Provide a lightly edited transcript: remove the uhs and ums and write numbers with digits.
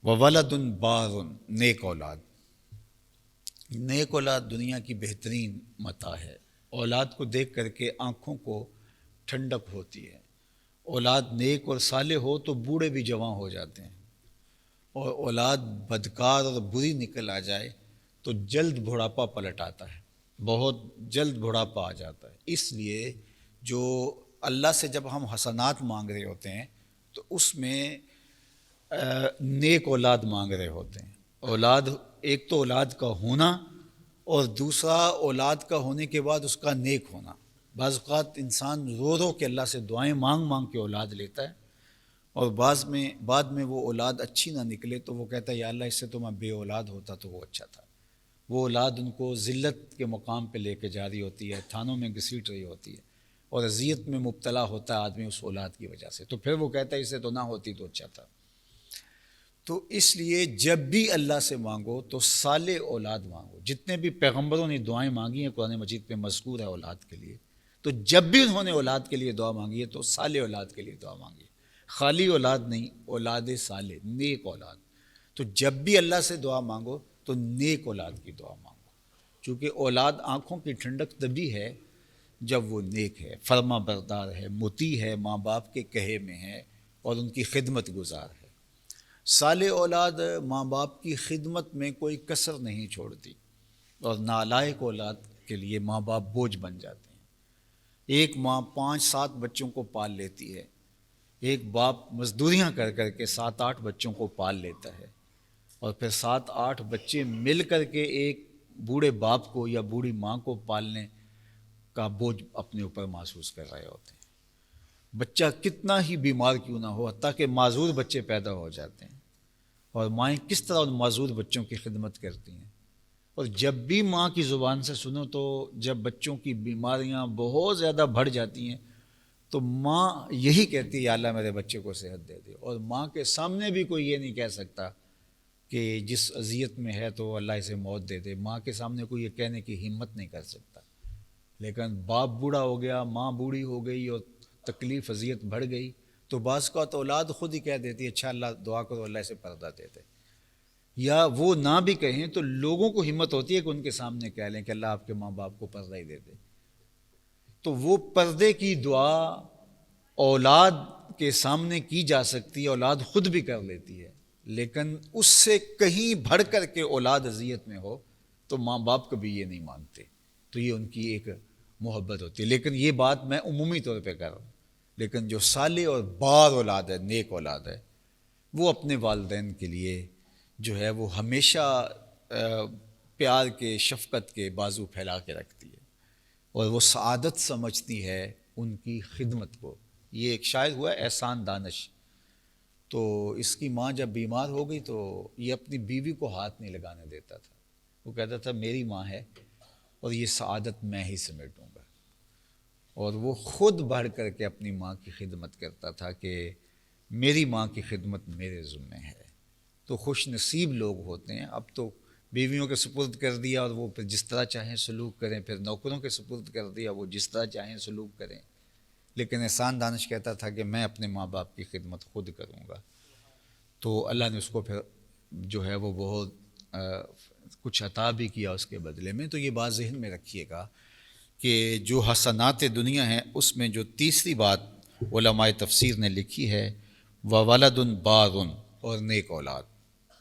وولد بار، نیک اولاد۔ نیک اولاد دنیا کی بہترین متاع ہے۔ اولاد کو دیکھ کر کے آنکھوں کو ٹھنڈک ہوتی ہے۔ اولاد نیک اور صالح ہو تو بوڑھے بھی جوان ہو جاتے ہیں، اور اولاد بدکار اور بری نکل آ جائے تو جلد بڑھاپا پلٹ آتا ہے، بہت جلد بڑھاپا آ جاتا ہے۔ اس لیے جو اللہ سے جب ہم حسنات مانگ رہے ہوتے ہیں تو اس میں نیک اولاد مانگ رہے ہوتے ہیں۔ اولاد، ایک تو اولاد کا ہونا، اور دوسرا اولاد کا ہونے کے بعد اس کا نیک ہونا۔ بعض اوقات انسان رو رو کے اللہ سے دعائیں مانگ مانگ کے اولاد لیتا ہے، اور بعد میں وہ اولاد اچھی نہ نکلے تو وہ کہتا ہے یا اللہ اس سے تو میں بے اولاد ہوتا تو وہ اچھا تھا۔ وہ اولاد ان کو ذلت کے مقام پہ لے کے جا رہی ہوتی ہے، تھانوں میں گھسیٹ رہی ہوتی ہے، اور اذیت میں مبتلا ہوتا ہے آدمی اس اولاد کی وجہ سے، تو پھر وہ کہتا ہے اس سے تو نہ ہوتی تو اچھا تھا۔ تو اس لیے جب بھی اللہ سے مانگو تو صالح اولاد مانگو۔ جتنے بھی پیغمبروں نے دعائیں مانگی ہیں قرآن مجید پہ مذکور ہے اولاد کے لیے، تو جب بھی انہوں نے اولاد کے لیے دعا مانگی ہے تو صالح اولاد کے لیے دعا مانگی ہے، خالی اولاد نہیں، اولاد صالح، نیک اولاد۔ تو جب بھی اللہ سے دعا مانگو تو نیک اولاد کی دعا مانگو، چونکہ اولاد آنکھوں کی ٹھنڈک تبھی ہے جب وہ نیک ہے، فرما بردار ہے، مطیع ہے، ماں باپ کے کہے میں ہے اور ان کی خدمت گزار ہے۔ صالح اولاد ماں باپ کی خدمت میں کوئی کسر نہیں چھوڑتی، اور نالائق اولاد کے لیے ماں باپ بوجھ بن جاتے ہیں۔ ایک ماں 5-7 بچوں کو پال لیتی ہے، ایک باپ مزدوریاں کر کر کے 7-8 بچوں کو پال لیتا ہے، اور پھر 7-8 بچے مل کر کے ایک بوڑھے باپ کو یا بوڑھی ماں کو پالنے کا بوجھ اپنے اوپر محسوس کر رہے ہوتے ہیں۔ بچہ کتنا ہی بیمار کیوں نہ ہو، حتیٰ کہ معذور بچے پیدا ہو جاتے ہیں، اور مائیں کس طرح ان معذور بچوں کی خدمت کرتی ہیں۔ اور جب بھی ماں کی زبان سے سنو تو جب بچوں کی بیماریاں بہت زیادہ بڑھ جاتی ہیں تو ماں یہی کہتی ہے یا اللہ میرے بچے کو صحت دے دے، اور ماں کے سامنے بھی کوئی یہ نہیں کہہ سکتا کہ جس اذیت میں ہے تو اللہ اسے موت دے دے، ماں کے سامنے کوئی یہ کہنے کی ہمت نہیں کر سکتا۔ لیکن باپ بوڑھا ہو گیا، ماں بوڑھی ہو گئی اور تکلیف اذیت بڑھ گئی تو بعض کا تو اولاد خود ہی کہہ دیتی ہے اچھا اللہ دعا کرو اللہ سے پردہ دے دے، یا وہ نہ بھی کہیں تو لوگوں کو ہمت ہوتی ہے کہ ان کے سامنے کہہ لیں کہ اللہ آپ کے ماں باپ کو پردہ ہی دے دے۔ تو وہ پردے کی دعا اولاد کے سامنے کی جا سکتی ہے، اولاد خود بھی کر لیتی ہے، لیکن اس سے کہیں بڑھ کر کے اولاد اذیت میں ہو تو ماں باپ کبھی یہ نہیں مانتے، تو یہ ان کی ایک محبت ہوتی ہے۔ لیکن یہ بات میں عمومی طور پہ کر رہا ہوں، لیکن جو صالح اور بار اولاد ہے، نیک اولاد ہے، وہ اپنے والدین کے لیے جو ہے وہ ہمیشہ پیار کے، شفقت کے بازو پھیلا کے رکھتی ہے، اور وہ سعادت سمجھتی ہے ان کی خدمت کو۔ یہ ایک شاعر ہوا ہے احسان دانش، تو اس کی ماں جب بیمار ہو گئی تو یہ اپنی بیوی کو ہاتھ نہیں لگانے دیتا تھا، وہ کہتا تھا میری ماں ہے اور یہ سعادت میں ہی سمیٹوں گا، اور وہ خود بڑھ کر کے اپنی ماں کی خدمت کرتا تھا کہ میری ماں کی خدمت میرے ذمہ ہے۔ تو خوش نصیب لوگ ہوتے ہیں۔ اب تو بیویوں کے سپرد کر دیا اور وہ پھر جس طرح چاہیں سلوک کریں، پھر نوکروں کے سپرد کر دیا وہ جس طرح چاہیں سلوک کریں، لیکن احسان دانش کہتا تھا کہ میں اپنے ماں باپ کی خدمت خود کروں گا۔ تو اللہ نے اس کو پھر جو ہے وہ بہت کچھ عطا بھی کیا اس کے بدلے میں۔ تو یہ بات ذہن میں رکھیے گا کہ جو حسنات دنیا ہیں اس میں جو تیسری بات علماء تفسیر نے لکھی ہے وَوَلَدٌ بَارٌ، اور نیک اولاد۔